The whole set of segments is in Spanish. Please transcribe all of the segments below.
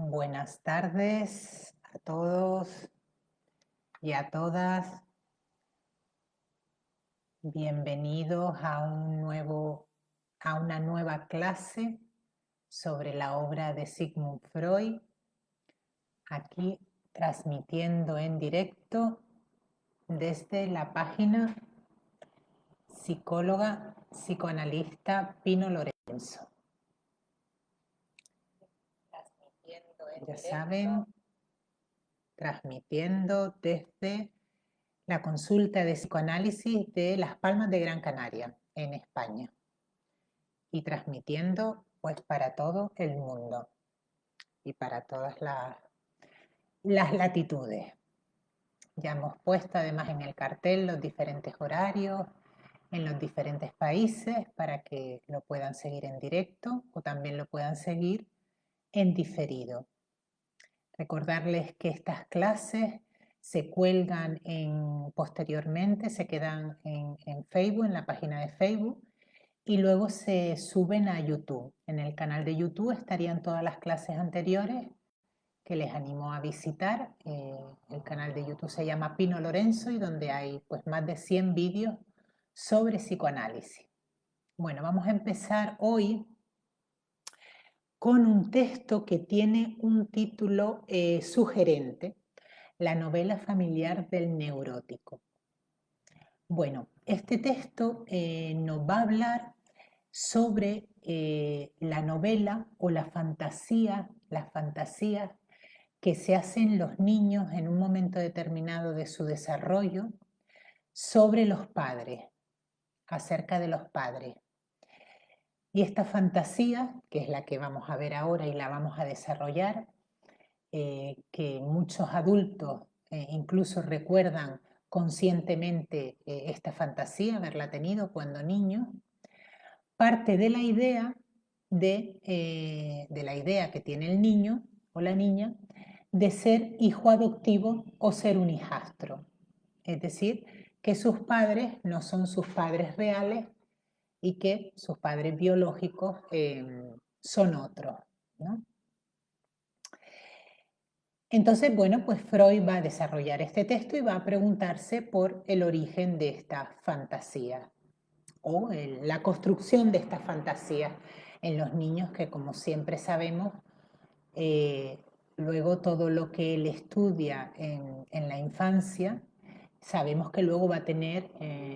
Buenas tardes a todos y a todas. Bienvenidos a una nueva clase sobre la obra de Sigmund Freud. Aquí transmitiendo en directo desde la página psicóloga psicoanalista Pino Lorenzo. Ya saben, transmitiendo desde la consulta de psicoanálisis de Las Palmas de Gran Canaria, en España, y transmitiendo pues para todo el mundo y para todas las latitudes. Ya hemos puesto además en el cartel los diferentes horarios en los diferentes países para que lo puedan seguir en directo o también lo puedan seguir en diferido. Recordarles que estas clases se cuelgan posteriormente, se quedan en Facebook, en la página de Facebook, y luego se suben a YouTube. En el canal de YouTube estarían todas las clases anteriores que les animo a visitar. El canal de YouTube se llama Pino Lorenzo y donde hay pues más de 100 vídeos sobre psicoanálisis. Bueno, vamos a empezar hoy con un texto que tiene un título sugerente, La novela familiar del neurótico. Bueno, este texto nos va a hablar sobre la novela o las fantasías que se hacen los niños en un momento determinado de su desarrollo sobre los padres, acerca de los padres. Y esta fantasía, que es la que vamos a ver ahora y la vamos a desarrollar, que muchos adultos incluso recuerdan conscientemente esta fantasía, haberla tenido cuando niños, parte de la idea que tiene el niño o la niña de ser hijo adoptivo o ser un hijastro. Es decir, que sus padres no son sus padres reales y que sus padres biológicos son otros, ¿no? Entonces, bueno, pues Freud va a desarrollar este texto y va a preguntarse por el origen de esta fantasía o la construcción de esta fantasía en los niños que, como siempre sabemos, luego todo lo que él estudia en la infancia, sabemos que luego va a tener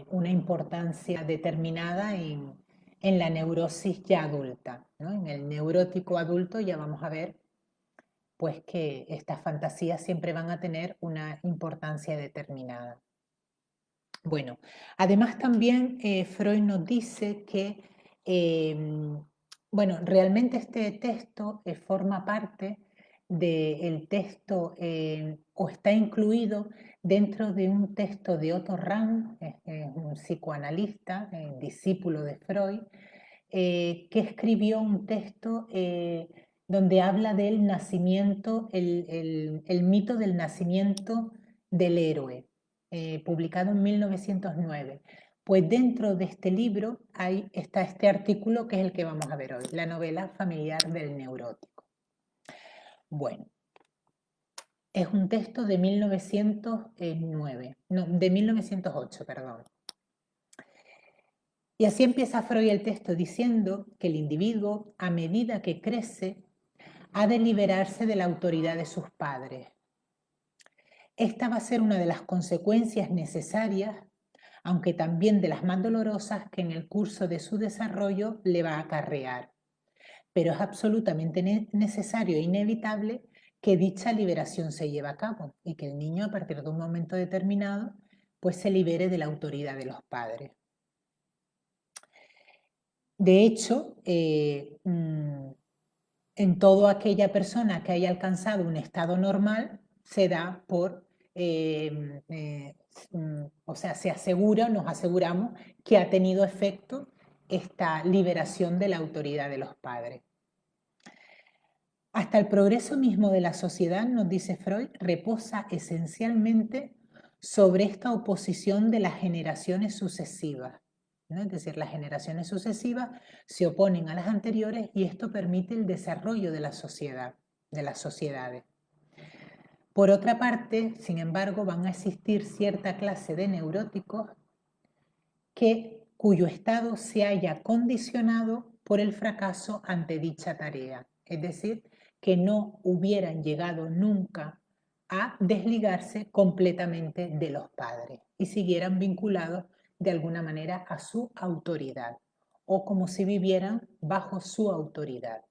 una importancia determinada en la neurosis ya adulta, ¿no? En el neurótico adulto ya vamos a ver pues que estas fantasías siempre van a tener una importancia determinada. Bueno, además también Freud nos dice que, bueno, realmente este texto forma parte del texto o está incluido dentro de un texto de Otto Rahn, un psicoanalista, discípulo de Freud, que escribió un texto donde habla del nacimiento, el mito del nacimiento del héroe, publicado en 1909. Pues dentro de este libro está este artículo que es el que vamos a ver hoy, la novela familiar del neurótico. Bueno, es un texto de 1908, perdón. Y así empieza Freud el texto diciendo que el individuo, a medida que crece, ha de liberarse de la autoridad de sus padres. Esta va a ser una de las consecuencias necesarias, aunque también de las más dolorosas, que en el curso de su desarrollo le va a acarrear. Pero es absolutamente necesario e inevitable que dicha liberación se lleve a cabo y que el niño, a partir de un momento determinado, pues se libere de la autoridad de los padres. De hecho, en toda aquella persona que haya alcanzado un estado normal, se da por, o sea, se asegura, nos aseguramos que ha tenido efecto esta liberación de la autoridad de los padres. Hasta el progreso mismo de la sociedad, nos dice Freud, reposa esencialmente sobre esta oposición de las generaciones sucesivas, ¿no? Es decir, las generaciones sucesivas se oponen a las anteriores y esto permite el desarrollo de la sociedad. de las sociedades. Por otra parte, sin embargo, van a existir cierta clase de neuróticos cuyo estado se haya condicionado por el fracaso ante dicha tarea, es decir, que no hubieran llegado nunca a desligarse completamente de los padres y siguieran vinculados de alguna manera a su autoridad o como si vivieran bajo su autoridad.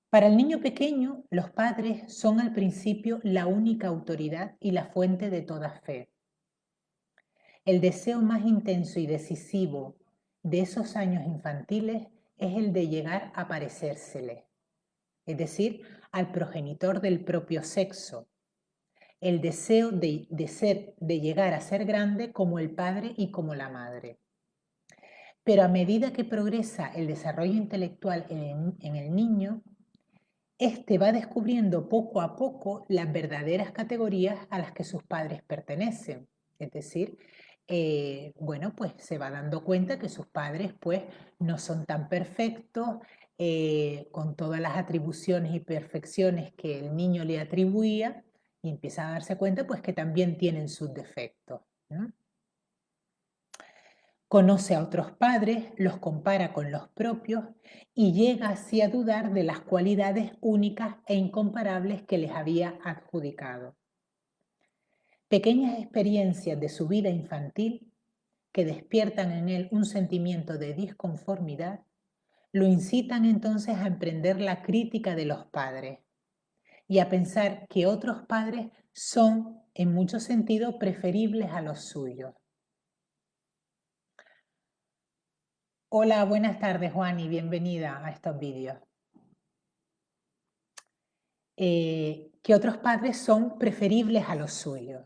Para el niño pequeño, los padres son al principio la única autoridad y la fuente de toda fe. El deseo más intenso y decisivo de esos años infantiles es el de llegar a parecérsele, es decir, al progenitor del propio sexo. El deseo de llegar a ser grande como el padre y como la madre. Pero a medida que progresa el desarrollo intelectual en el niño, este va descubriendo poco a poco las verdaderas categorías a las que sus padres pertenecen. Es decir, bueno, pues se va dando cuenta que sus padres pues no son tan perfectos, con todas las atribuciones y perfecciones que el niño le atribuía, y empieza a darse cuenta pues que también tienen sus defectos, ¿no? Conoce a otros padres, los compara con los propios y llega así a dudar de las cualidades únicas e incomparables que les había adjudicado. Pequeñas experiencias de su vida infantil que despiertan en él un sentimiento de disconformidad lo incitan entonces a emprender la crítica de los padres y a pensar que otros padres son en muchos sentidos preferibles a los suyos. Hola, buenas tardes, Juan, y bienvenida a estos vídeos. Que otros padres son preferibles a los suyos.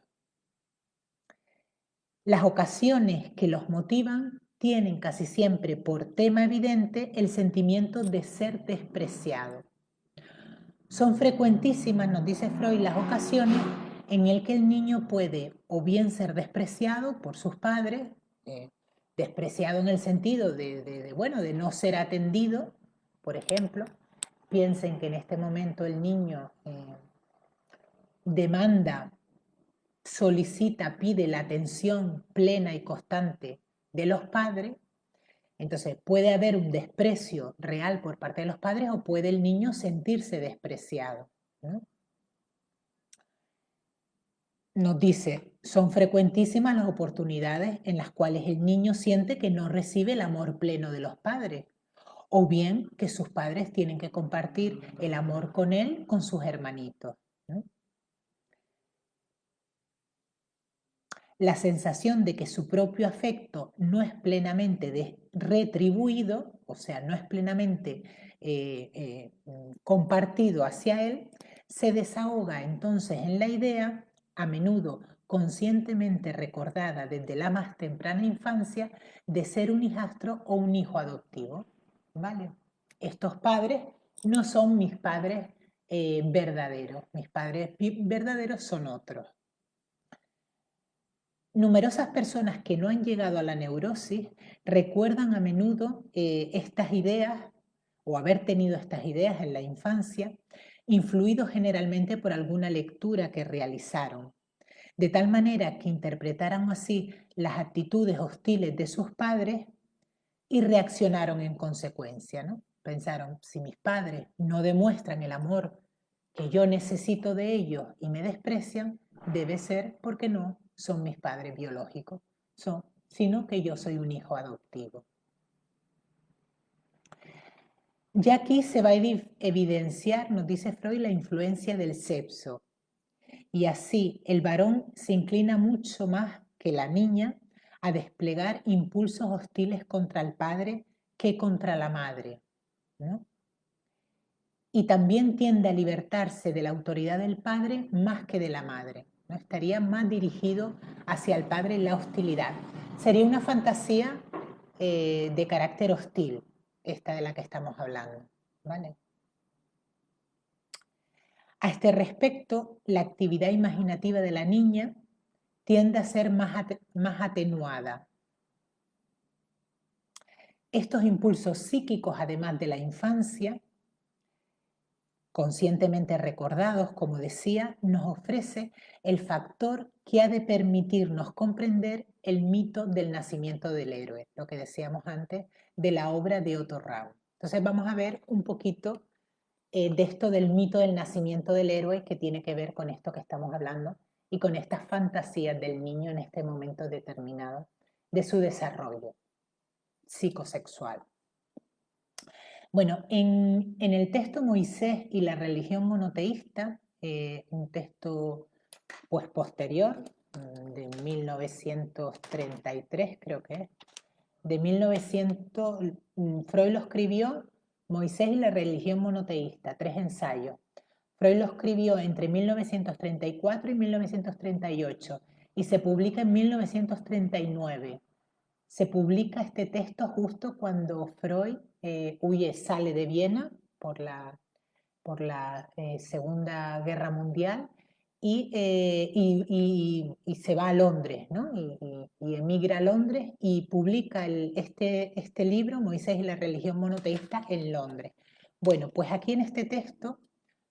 Las ocasiones que los motivan tienen casi siempre por tema evidente el sentimiento de ser despreciado. Son frecuentísimas, nos dice Freud, las ocasiones en el que el niño puede o bien ser despreciado por sus padres, despreciado en el sentido de no ser atendido, por ejemplo. Piensen que en este momento el niño demanda, solicita, pide la atención plena y constante de los padres. Entonces puede haber un desprecio real por parte de los padres o puede el niño sentirse despreciado, ¿no? Nos dice, son frecuentísimas las oportunidades en las cuales el niño siente que no recibe el amor pleno de los padres, o bien que sus padres tienen que compartir el amor con él, con sus hermanitos, ¿no? La sensación de que su propio afecto no es plenamente retribuido, o sea, no es plenamente compartido hacia él, se desahoga entonces en la idea, a menudo conscientemente recordada desde la más temprana infancia, de ser un hijastro o un hijo adoptivo. ¿Vale? Estos padres no son mis padres verdaderos, mis padres verdaderos son otros. Numerosas personas que no han llegado a la neurosis recuerdan a menudo estas ideas o haber tenido estas ideas en la infancia, influidos generalmente por alguna lectura que realizaron, de tal manera que interpretaron así las actitudes hostiles de sus padres y reaccionaron en consecuencia, ¿no? Pensaron, si mis padres no demuestran el amor que yo necesito de ellos y me desprecian, debe ser porque no son mis padres biológicos, sino que yo soy un hijo adoptivo. Ya aquí se va a evidenciar, nos dice Freud, la influencia del sexo. Y así el varón se inclina mucho más que la niña a desplegar impulsos hostiles contra el padre que contra la madre, ¿no? Y también tiende a libertarse de la autoridad del padre más que de la madre, ¿no? Estaría más dirigido hacia el padre en la hostilidad. Sería una fantasía de carácter hostil, esta de la que estamos hablando, ¿vale? A este respecto, la actividad imaginativa de la niña tiende a ser más atenuada. Estos impulsos psíquicos, además de la infancia, conscientemente recordados, como decía, nos ofrece el factor que ha de permitirnos comprender el mito del nacimiento del héroe, lo que decíamos antes de la obra de Otto Rauch. Entonces vamos a ver un poquito de esto del mito del nacimiento del héroe, que tiene que ver con esto que estamos hablando y con estas fantasías del niño en este momento determinado de su desarrollo psicosexual. Bueno, en el texto Moisés y la religión monoteísta, un texto pues posterior, de 1933 creo que es, de 1900, Freud lo escribió, Moisés y la religión monoteísta, 3 ensayos. Freud lo escribió entre 1934 y 1938 y se publica en 1939. Se publica este texto justo cuando Freud sale de Viena por la Segunda Guerra Mundial y se va a Londres, ¿no? Y emigra a Londres y publica este libro, Moisés y la religión monoteísta, en Londres. Bueno, pues aquí en este texto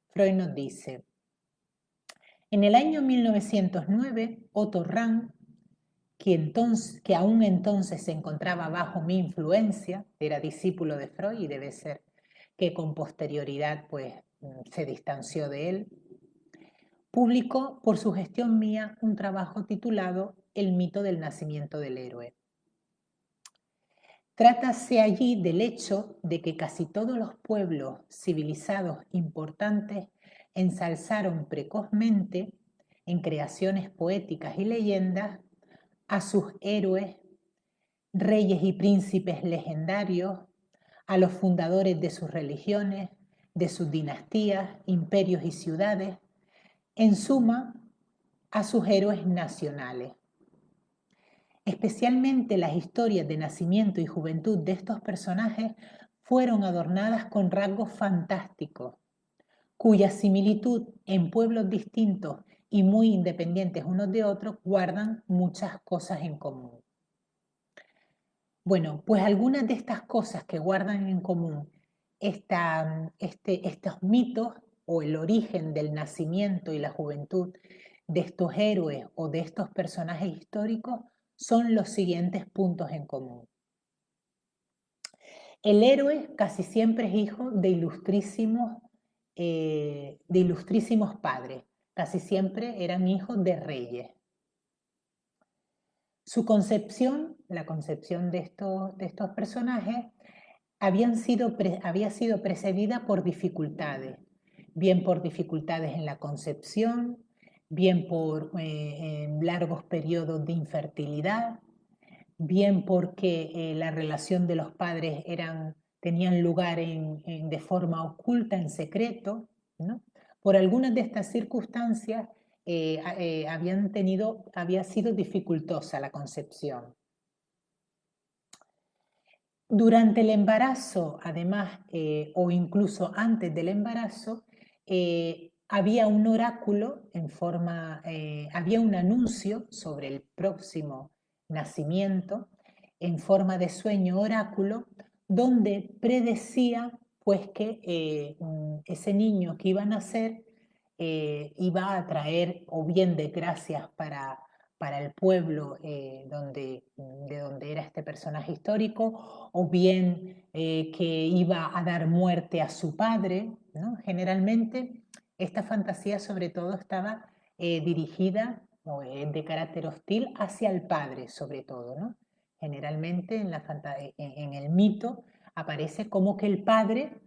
Freud nos dice: en el año 1909, Otto Rank, que aún entonces se encontraba bajo mi influencia, era discípulo de Freud y debe ser que con posterioridad pues se distanció de él, publicó por sugestión mía un trabajo titulado El mito del nacimiento del héroe. Trátase allí del hecho de que casi todos los pueblos civilizados importantes ensalzaron precozmente, en creaciones poéticas y leyendas, a sus héroes, reyes y príncipes legendarios, a los fundadores de sus religiones, de sus dinastías, imperios y ciudades, en suma, a sus héroes nacionales. Especialmente las historias de nacimiento y juventud de estos personajes fueron adornadas con rasgos fantásticos, cuya similitud en pueblos distintos y muy independientes unos de otros guardan muchas cosas en común. Bueno, pues algunas de estas cosas que guardan en común estos mitos o el origen del nacimiento y la juventud de estos héroes o de estos personajes históricos son los siguientes puntos en común. El héroe casi siempre es hijo de ilustrísimos padres, casi siempre eran hijos de reyes. Su concepción, la concepción de estos personajes, había sido precedida por dificultades, bien por dificultades en la concepción, bien por largos periodos de infertilidad, bien porque la relación de los padres tenían lugar de forma oculta, en secreto, ¿no? Por algunas de estas circunstancias había sido dificultosa la concepción. Durante el embarazo, además, o incluso antes del embarazo, había un oráculo había un anuncio sobre el próximo nacimiento en forma de sueño oráculo, donde predecía pues que ese niño que iba a nacer iba a traer o bien desgracias para el pueblo de donde era este personaje histórico, o bien que iba a dar muerte a su padre, ¿no? Generalmente esta fantasía sobre todo estaba dirigida o de carácter hostil hacia el padre sobre todo, ¿no? Generalmente en el mito aparece como que el padre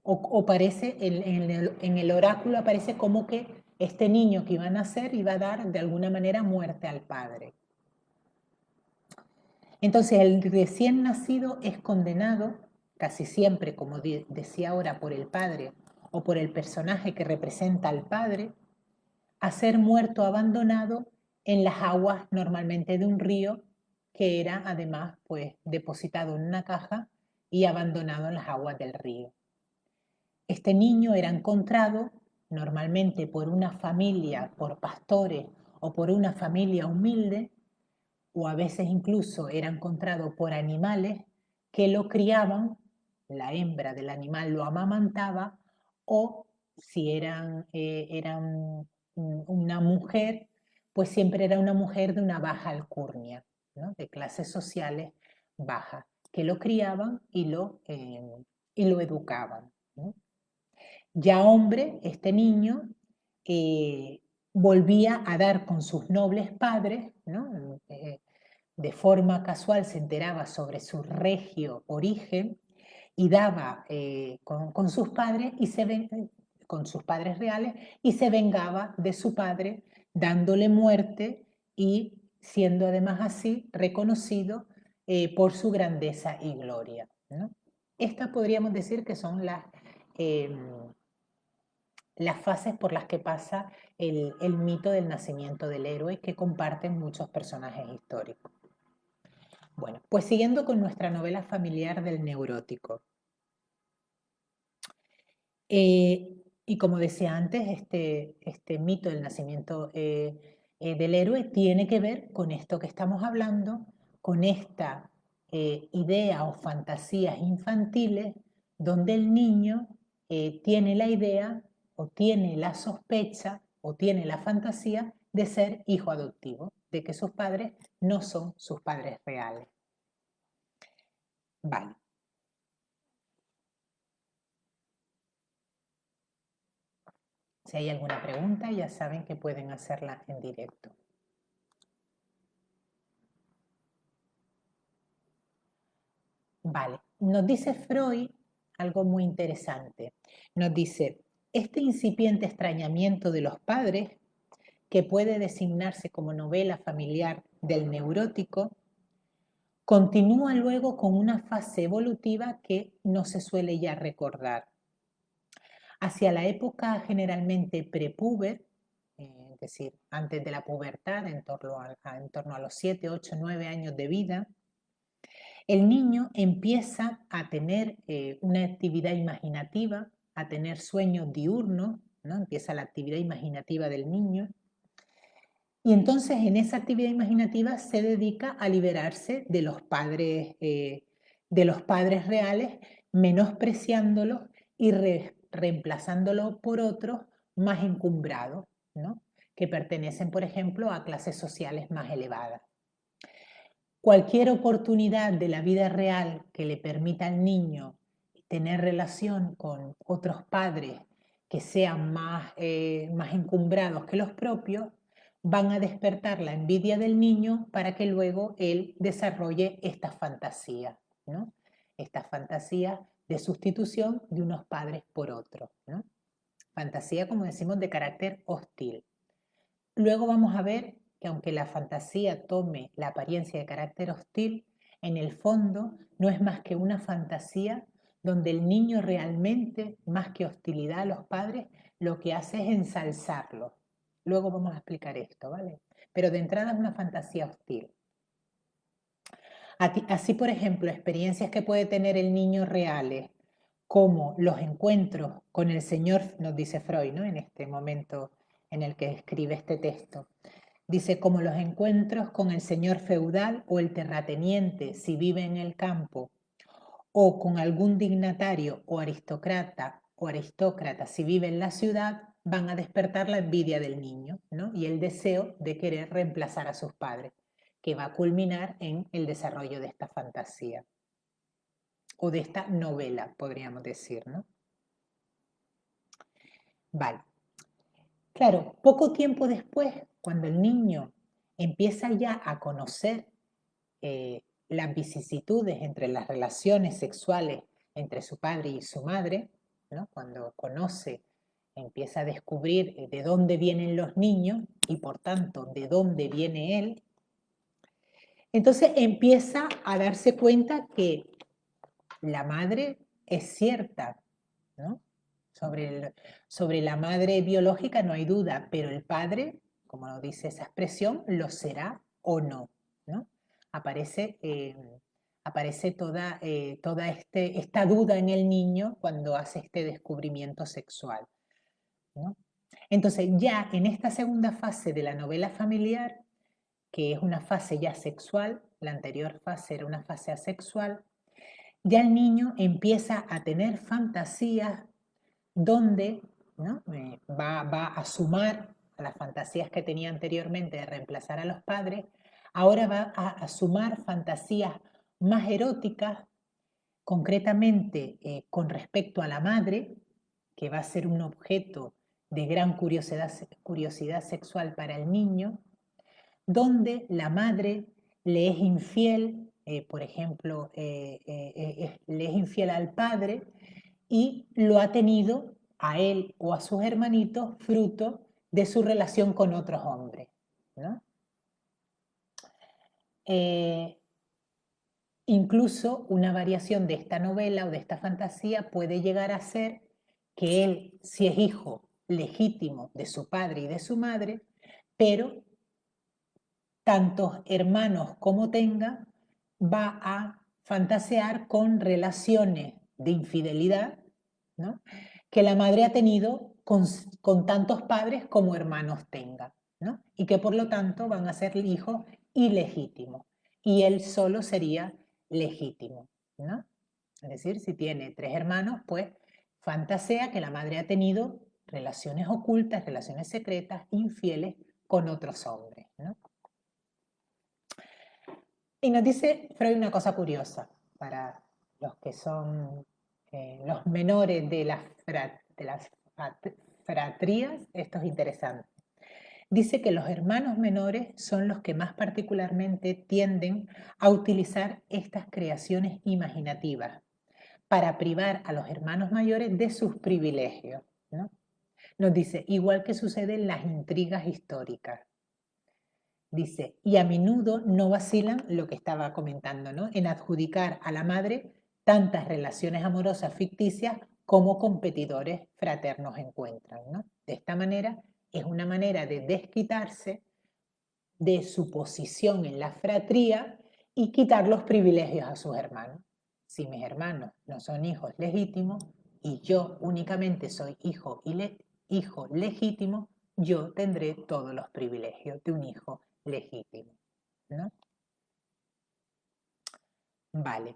o parece, en el oráculo aparece como que este niño que iba a nacer iba a dar de alguna manera muerte al padre. Entonces el recién nacido es condenado, casi siempre, como decía ahora, por el padre o por el personaje que representa al padre, a ser muerto abandonado en las aguas normalmente de un río que era además pues depositado en una caja y abandonado en las aguas del río. Este niño era encontrado normalmente por una familia, por pastores o por una familia humilde, o a veces incluso era encontrado por animales que lo criaban, la hembra del animal lo amamantaba o si eran una mujer, pues siempre era una mujer de una baja alcurnia, ¿no? De clases sociales bajas, que lo criaban y lo educaban, ¿no? Ya hombre, este niño volvía a dar con sus nobles padres, ¿no? De forma casual se enteraba sobre su regio origen y daba con sus padres con sus padres reales y se vengaba de su padre dándole muerte y siendo además así reconocido por su grandeza y gloria, ¿no? Estas podríamos decir que son las fases por las que pasa el mito del nacimiento del héroe que comparten muchos personajes históricos. Bueno, pues siguiendo con nuestra novela familiar del neurótico. Y como decía antes, este mito del nacimiento del héroe tiene que ver con esto que estamos hablando, con esta idea o fantasías infantiles donde el niño tiene la idea o tiene la sospecha o tiene la fantasía de ser hijo adoptivo, de que sus padres no son sus padres reales. Vale. Si hay alguna pregunta, ya saben que pueden hacerla en directo. Vale, nos dice Freud algo muy interesante. Nos dice, este incipiente extrañamiento de los padres, que puede designarse como novela familiar del neurótico, continúa luego con una fase evolutiva que no se suele ya recordar. Hacia la época generalmente prepúber, es decir, antes de la pubertad, en torno a los 7, 8, 9 años de vida, el niño empieza a tener una actividad imaginativa, a tener sueños diurnos, ¿no? Empieza la actividad imaginativa del niño. Y entonces en esa actividad imaginativa se dedica a liberarse de los padres reales, menospreciándolos y reemplazándolos por otros más encumbrados, ¿no? Que pertenecen, por ejemplo, a clases sociales más elevadas. Cualquier oportunidad de la vida real que le permita al niño tener relación con otros padres que sean más encumbrados que los propios, van a despertar la envidia del niño para que luego él desarrolle estas fantasías, ¿no? Estas fantasías de sustitución de unos padres por otros, ¿no? Fantasía, como decimos, de carácter hostil. Luego vamos a ver que aunque la fantasía tome la apariencia de carácter hostil, en el fondo no es más que una fantasía donde el niño realmente, más que hostilidad a los padres, lo que hace es ensalzarlos. Luego vamos a explicar esto, ¿vale? Pero de entrada es una fantasía hostil. Así, por ejemplo, experiencias que puede tener el niño reales, como los encuentros con el Señor, nos dice Freud, ¿no? En este momento en el que escribe este texto. Dice, como los encuentros con el señor feudal o el terrateniente si vive en el campo, o con algún dignatario o aristócrata si vive en la ciudad, van a despertar la envidia del niño, ¿no? Y el deseo de querer reemplazar a sus padres, que va a culminar en el desarrollo de esta fantasía o de esta novela, podríamos decir, ¿no? Vale. Claro, poco tiempo después, cuando el niño empieza ya a conocer las vicisitudes entre las relaciones sexuales entre su padre y su madre, ¿no? Cuando conoce, empieza a descubrir de dónde vienen los niños y por tanto de dónde viene él, entonces empieza a darse cuenta que la madre es cierta, ¿no? Sobre la madre biológica no hay duda, pero el padre, como dice esa expresión, lo será o no, ¿no? Aparece, aparece toda esta duda en el niño cuando hace este descubrimiento sexual, ¿no? Entonces ya en esta segunda fase de la novela familiar, que es una fase ya sexual, la anterior fase era una fase asexual, ya el niño empieza a tener fantasías donde, ¿no? Va a sumar a las fantasías que tenía anteriormente de reemplazar a los padres, ahora va a sumar fantasías más eróticas, concretamente con respecto a la madre, que va a ser un objeto de gran curiosidad sexual para el niño, donde la madre le es infiel, por ejemplo, le es infiel al padre y lo ha tenido a él o a sus hermanitos fruto de su relación con otros hombres, ¿no? Incluso una variación de esta novela o de esta fantasía puede llegar a ser que él, si es hijo legítimo de su padre y de su madre, pero tantos hermanos como tenga, va a fantasear con relaciones de infidelidad, ¿no? Que la madre ha tenido con tantos padres como hermanos tenga, ¿no? Y que por lo tanto van a ser hijos ilegítimos. Y él solo sería legítimo, ¿no? Es decir, si tiene 3 hermanos, pues fantasea que la madre ha tenido relaciones ocultas, relaciones secretas, infieles con otros hombres, ¿no? Y nos dice Freud una cosa curiosa para los que son los menores de las fratrías, esto es interesante. Dice que los hermanos menores son los que más particularmente tienden a utilizar estas creaciones imaginativas para privar a los hermanos mayores de sus privilegios, ¿no? Nos dice, igual que sucede en las intrigas históricas. Dice, y a menudo no vacilan lo que estaba comentando, ¿no? En adjudicar a la madre tantas relaciones amorosas ficticias como competidores fraternos encuentran, ¿no? De esta manera es una manera de desquitarse de su posición en la fratría y quitar los privilegios a sus hermanos. Si mis hermanos no son hijos legítimos y yo únicamente soy hijo legítimo, yo tendré todos los privilegios de un hijo legítimo, ¿no? Vale.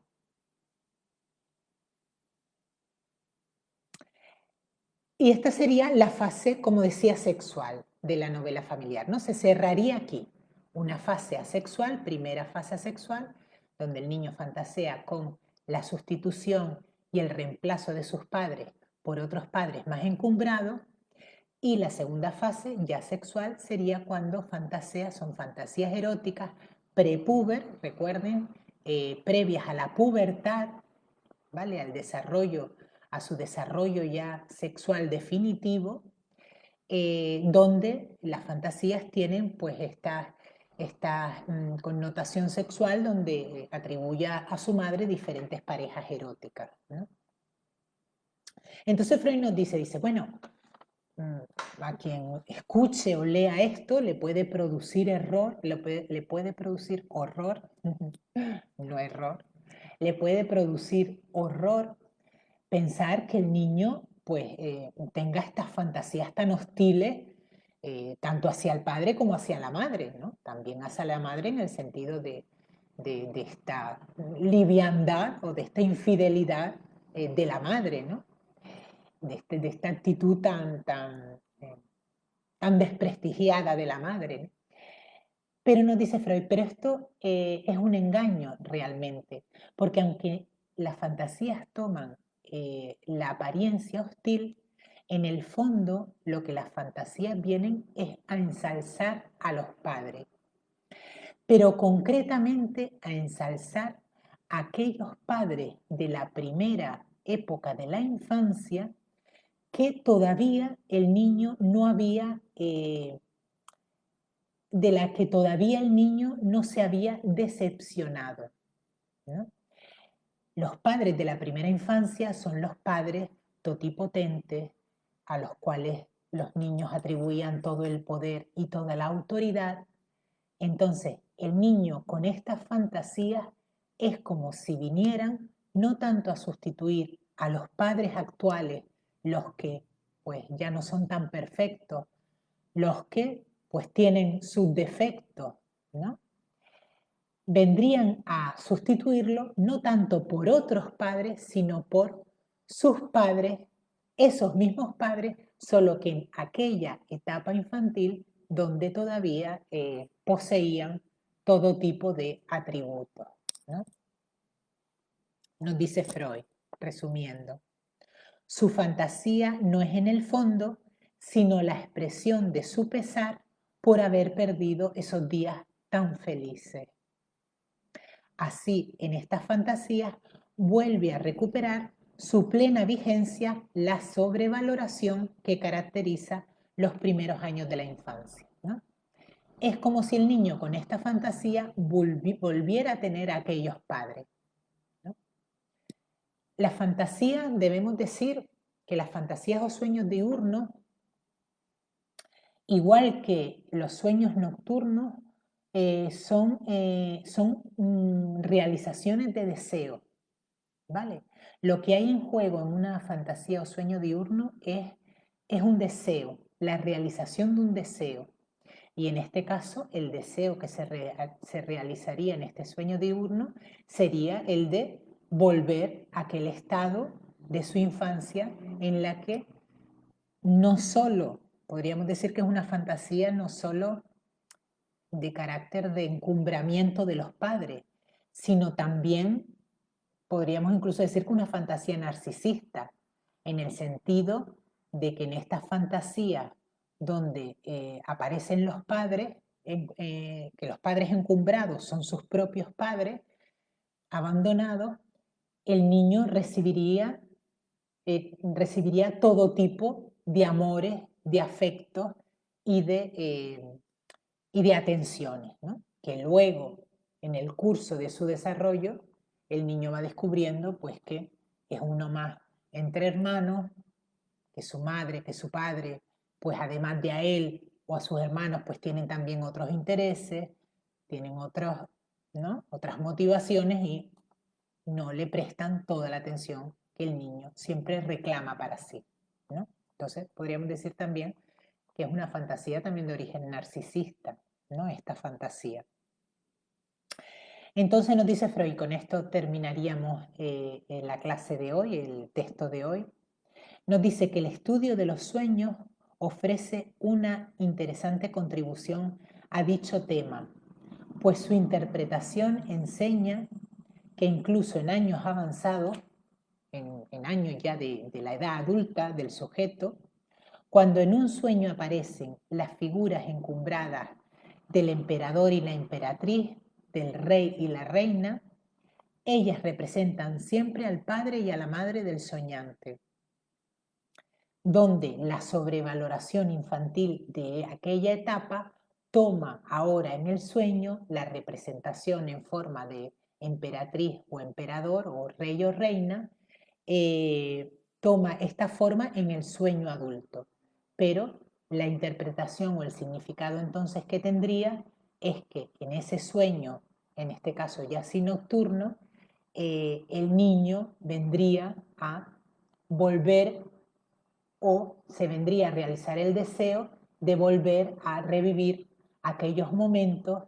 Y esta sería la fase, como decía, sexual de la novela familiar, ¿no? Se cerraría aquí. Una fase asexual, primera fase asexual, donde el niño fantasea con la sustitución y el reemplazo de sus padres por otros padres más encumbrados. Y la segunda fase, ya sexual, sería cuando fantasea, son fantasías eróticas, prepuber, recuerden, previas a la pubertad, ¿vale? A su desarrollo ya sexual definitivo, donde las fantasías tienen pues esta connotación sexual donde atribuye a su madre diferentes parejas eróticas, ¿no? Entonces Freud nos dice, bueno, a quien escuche o lea esto le puede producir le puede producir horror, no error, le puede producir horror pensar que el niño pues tenga estas fantasías tan hostiles, tanto hacia el padre como hacia la madre, ¿no? También hacia la madre en el sentido de esta liviandad o de esta infidelidad de la madre, ¿no? De esta actitud tan desprestigiada de la madre, ¿no? Pero nos dice Freud, pero esto es un engaño realmente, porque aunque las fantasías toman la apariencia hostil, en el fondo lo que las fantasías vienen es a ensalzar a los padres, pero concretamente a ensalzar a aquellos padres de la primera época de la infancia que todavía el niño no había de la que todavía el niño no se había decepcionado, ¿no? Los padres de la primera infancia son los padres totipotentes a los cuales los niños atribuían todo el poder y toda la autoridad. Entonces, el niño con estas fantasías es como si vinieran no tanto a sustituir a los padres actuales, los que pues ya no son tan perfectos, los que pues tienen sus defectos, ¿no? Vendrían a sustituirlo no tanto por otros padres, sino por sus padres esos mismos padres, solo que en aquella etapa infantil donde todavía poseían todo tipo de atributos, ¿no? Nos dice Freud, resumiendo, su fantasía no es en el fondo, sino la expresión de su pesar por haber perdido esos días tan felices. Así, en estas fantasías vuelve a recuperar su plena vigencia la sobrevaloración que caracteriza los primeros años de la infancia, ¿no? Es como si el niño con esta fantasía volviera a tener a aquellos padres, ¿no? La fantasía, debemos decir que las fantasías o sueños diurnos, igual que los sueños nocturnos, son realizaciones de deseo, ¿vale? Lo que hay en juego en una fantasía o sueño diurno es un deseo, la realización de un deseo. Y en este caso, el deseo que se realizaría en este sueño diurno sería el de volver a aquel estado de su infancia en la que no solo, podríamos decir que es una fantasía no solo de carácter de encumbramiento de los padres, sino también podríamos incluso decir que una fantasía narcisista, en el sentido de que en esta fantasía donde aparecen los padres, que los padres encumbrados son sus propios padres, abandonados, el niño recibiría todo tipo de amores, de afectos y de atenciones, ¿no? Que luego, en el curso de su desarrollo, el niño va descubriendo pues que es uno más entre hermanos, que su madre, que su padre, pues además de a él o a sus hermanos, pues tienen también otros intereses, tienen ¿no? Otras motivaciones y no le prestan toda la atención que el niño siempre reclama para sí, ¿no? Entonces, podríamos decir también que es una fantasía también de origen narcisista, ¿no? Esta fantasía. Entonces nos dice Freud, con esto terminaríamos la clase de hoy, el texto de hoy, nos dice que el estudio de los sueños ofrece una interesante contribución a dicho tema, pues su interpretación enseña que incluso en años avanzados, en años ya de la edad adulta del sujeto, cuando en un sueño aparecen las figuras encumbradas del emperador y la emperatriz, del rey y la reina, ellas representan siempre al padre y a la madre del soñante, donde la sobrevaloración infantil de aquella etapa toma ahora en el sueño la representación en forma de emperatriz o emperador o rey o reina, toma esta forma en el sueño adulto. Pero la interpretación o el significado entonces que tendría es que en ese sueño, en este caso ya sí nocturno, el niño vendría a volver o se vendría a realizar el deseo de volver a revivir aquellos momentos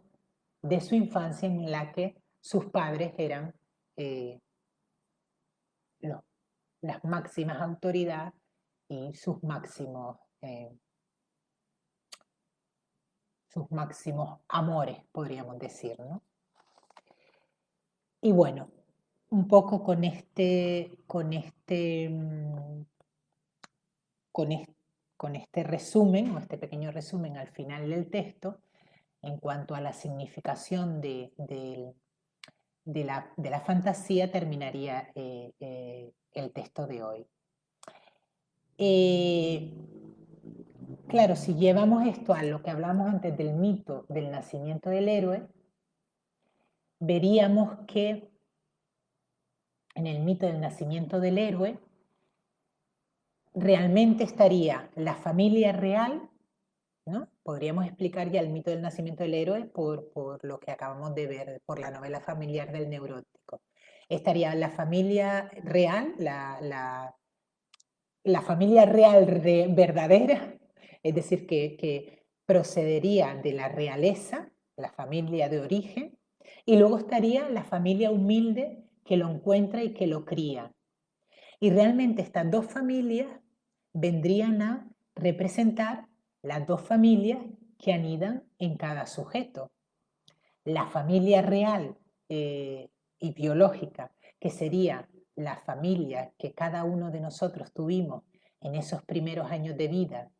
de su infancia en la que sus padres eran eh, los, las máximas autoridades y sus máximos amores, podríamos decir, ¿no? Y bueno, un poco con este resumen o este pequeño resumen al final del texto, en cuanto a la significación de la fantasía, terminaría el texto de hoy. Claro, si llevamos esto a lo que hablamos antes del mito del nacimiento del héroe, veríamos que en el mito del nacimiento del héroe realmente estaría la familia real, ¿no? Podríamos explicar ya el mito del nacimiento del héroe por lo que acabamos de ver, por la novela familiar del neurótico. Estaría la familia real, la familia real verdadera, es decir, que procedería de la realeza, la familia de origen, y luego estaría la familia humilde que lo encuentra y que lo cría. Y realmente estas dos familias vendrían a representar las dos familias que anidan en cada sujeto. La familia real y biológica, que sería la familia que cada uno de nosotros tuvimos en esos primeros años de vida,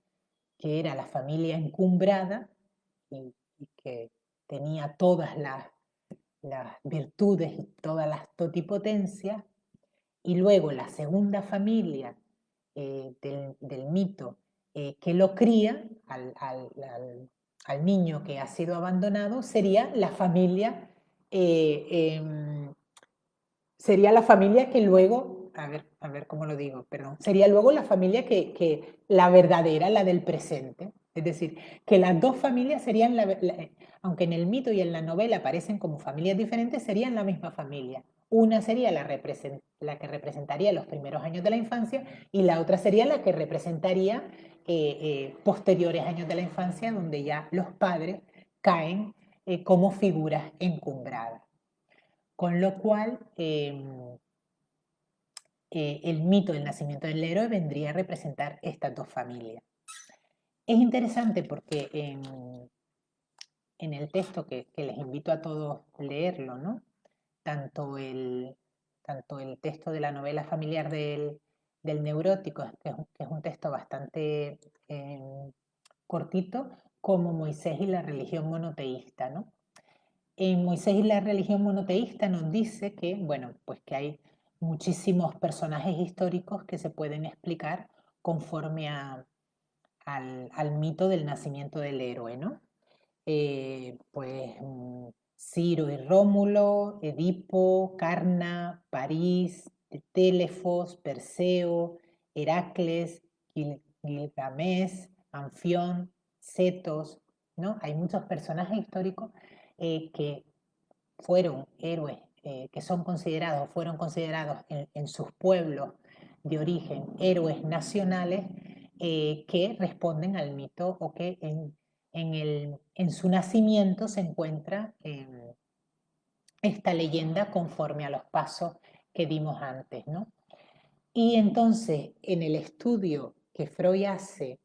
que era la familia encumbrada y que tenía todas las virtudes y todas las totipotencias, y luego la segunda familia del mito que lo cría al niño que ha sido abandonado, eh, sería la familia que luego, a ver cómo lo digo, perdón, sería luego la familia que la verdadera, la del presente. Es decir, que las dos familias serían, aunque en el mito y en la novela aparecen como familias diferentes, serían la misma familia. Una sería la que representaría los primeros años de la infancia y la otra sería la que representaría posteriores años de la infancia, donde ya los padres caen como figuras encumbradas. Con lo cual, el mito del nacimiento del héroe vendría a representar estas dos familias. Es interesante porque en el texto que les invito a todos a leerlo, ¿no? Tanto el, tanto el texto de la novela familiar del neurótico, que es un texto bastante cortito, como Moisés y la religión monoteísta, ¿no? En Moisés y la religión monoteísta nos dice que, bueno, pues que hay muchísimos personajes históricos que se pueden explicar conforme al mito del nacimiento del héroe, ¿no? Ciro y Rómulo, Edipo, Carna, París, Télefos, Perseo, Heracles, Gilgamesh, Anfión, Cetos, ¿no? Hay muchos personajes históricos que fueron héroes, que fueron considerados en sus pueblos de origen héroes nacionales que responden al mito o que en su nacimiento se encuentra esta leyenda conforme a los pasos que dimos antes, ¿no? Y entonces, en el estudio que Freud hace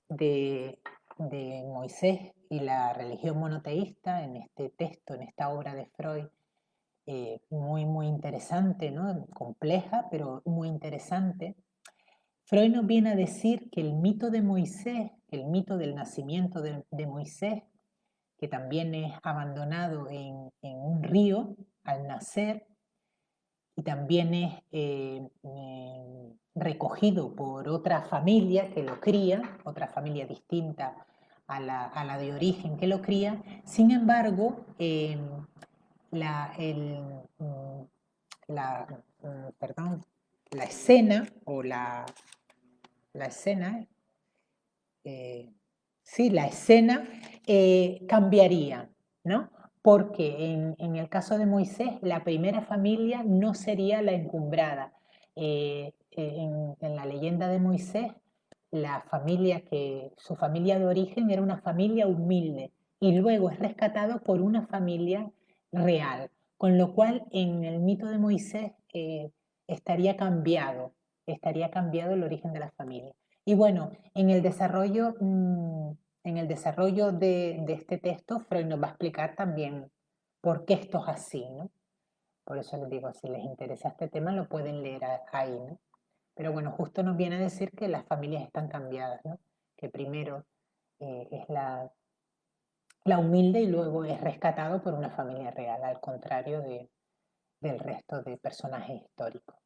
de, de Moisés y la religión monoteísta, en este texto, en esta obra de Freud, muy, muy interesante, ¿no? Compleja, pero muy interesante. Freud nos viene a decir que el mito de Moisés, el mito del nacimiento de Moisés, que también es abandonado en un río al nacer y también es recogido por otra familia que lo cría, otra familia distinta a la de origen que lo cría. Sin embargo, la, el, mm, perdón, la escena o la escena, eh, sí, la escena cambiaría, ¿no? Porque en el caso de Moisés, la primera familia no sería la encumbrada. En la leyenda de Moisés, su familia de origen era una familia humilde y luego es rescatado por una familia real, con lo cual en el mito de Moisés estaría cambiado el origen de la familia. Y bueno, en el desarrollo de este texto, Freud nos va a explicar también por qué esto es así, ¿no? Por eso les digo, si les interesa este tema, lo pueden leer ahí, ¿no? Pero bueno, justo nos viene a decir que las familias están cambiadas, ¿no? Que primero es la humilde y luego es rescatado por una familia real, al contrario del resto de personajes históricos.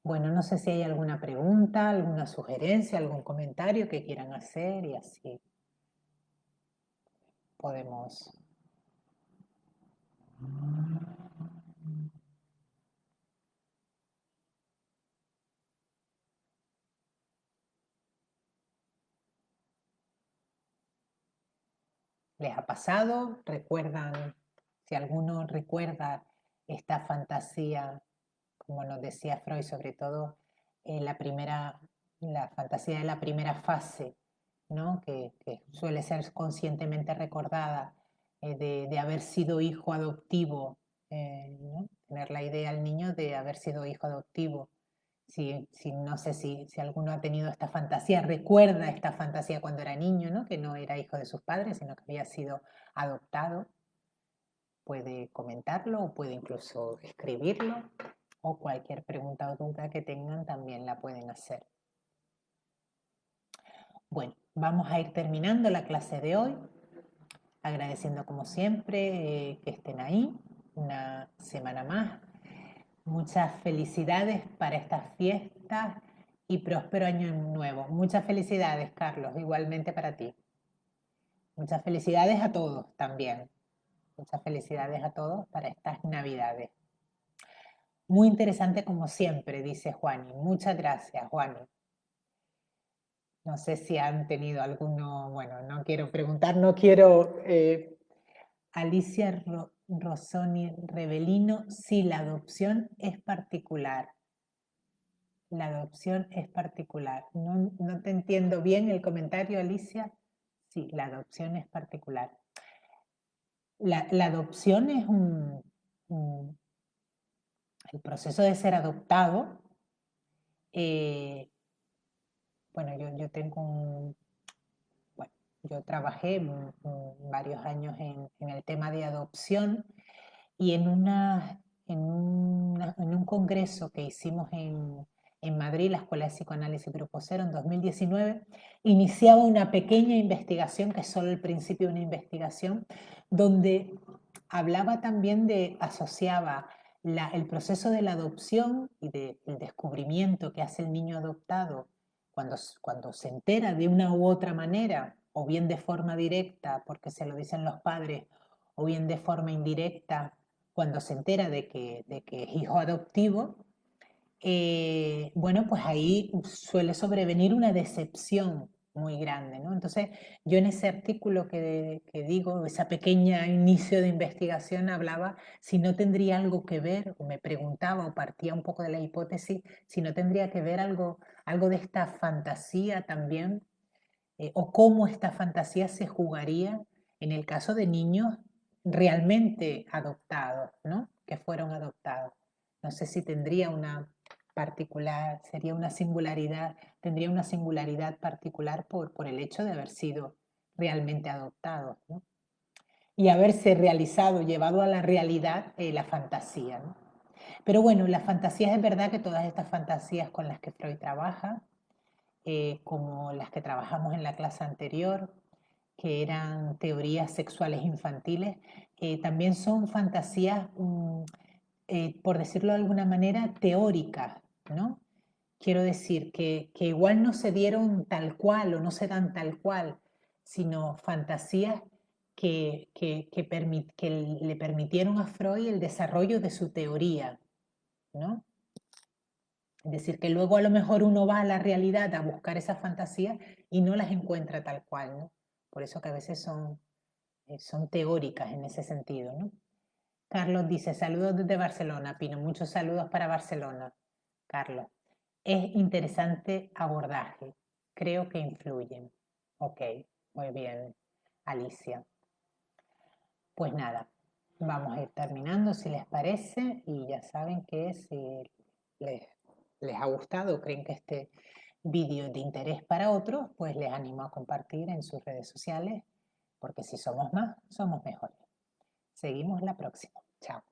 Bueno, no sé si hay alguna pregunta, alguna sugerencia, algún comentario que quieran hacer y así podemos. ¿Les ha pasado? ¿Recuerdan, si alguno recuerda esta fantasía, como nos decía Freud, sobre todo la fantasía de la primera fase, ¿no? Que suele ser conscientemente recordada, de haber sido hijo adoptivo, ¿no? Tener la idea al niño de haber sido hijo adoptivo No sé si alguno ha tenido esta fantasía, recuerda esta fantasía cuando era niño, ¿no? Que no era hijo de sus padres, sino que había sido adoptado. Puede comentarlo o puede incluso escribirlo, o cualquier pregunta o duda que tengan también la pueden hacer. Bueno, vamos a ir terminando la clase de hoy, agradeciendo como siempre que estén ahí una semana más. Muchas felicidades para estas fiestas y próspero año nuevo. Muchas felicidades, Carlos, igualmente para ti. Muchas felicidades a todos también. Muchas felicidades a todos para estas Navidades. Muy interesante como siempre, dice Juani. Muchas gracias, Juani. No sé si han tenido alguno, bueno, no quiero preguntar, no quiero... Alicia Rosoni Rebelino, sí, la adopción es particular. La adopción es particular. No te entiendo bien el comentario, Alicia. Sí, la adopción es particular. La adopción es el proceso de ser adoptado. Bueno, yo tengo bueno, yo trabajé varios años en el tema de adopción y en un congreso que hicimos en Madrid, la Escuela de Psicoanálisis Grupo Cero, en 2019, iniciaba una pequeña investigación, que es solo el principio de una investigación, donde hablaba también asociaba el proceso de la adopción y del descubrimiento que hace el niño adoptado cuando se entera de una u otra manera, o bien de forma directa, porque se lo dicen los padres, o bien de forma indirecta, cuando se entera de que es hijo adoptivo, bueno, pues ahí suele sobrevenir una decepción muy grande, ¿no? Entonces, yo en ese artículo que digo, esa pequeña inicio de investigación, hablaba si no tendría algo que ver, o me preguntaba, o partía un poco de la hipótesis, si no tendría que ver algo de esta fantasía también, o cómo esta fantasía se jugaría en el caso de niños realmente adoptados, ¿no? Que fueron adoptados. No sé si tendría una particular, sería una singularidad, tendría una singularidad particular por el hecho de haber sido realmente adoptados, ¿no? Y haberse realizado, llevado a la realidad la fantasía, ¿no? Pero bueno, las fantasías, es verdad que todas estas fantasías con las que Freud trabaja, como las que trabajamos en la clase anterior, que eran teorías sexuales infantiles, también son fantasías, por decirlo de alguna manera, teóricas, ¿no? Quiero decir que igual no se dieron tal cual o no se dan tal cual, sino fantasías que le permitieron a Freud el desarrollo de su teoría, ¿no? Es decir, que luego a lo mejor uno va a la realidad a buscar esas fantasías y no las encuentra tal cual, ¿no? Por eso que a veces son teóricas en ese sentido, ¿no? Carlos dice, saludos desde Barcelona, Pino, muchos saludos para Barcelona, Carlos. Es interesante abordaje, creo que influyen. Ok, muy bien, Alicia. Pues nada, vamos a ir terminando si les parece y ya saben que si les, les ha gustado o creen que este vídeo es de interés para otros, pues les animo a compartir en sus redes sociales, porque si somos más, somos mejores. Seguimos la próxima. Chao.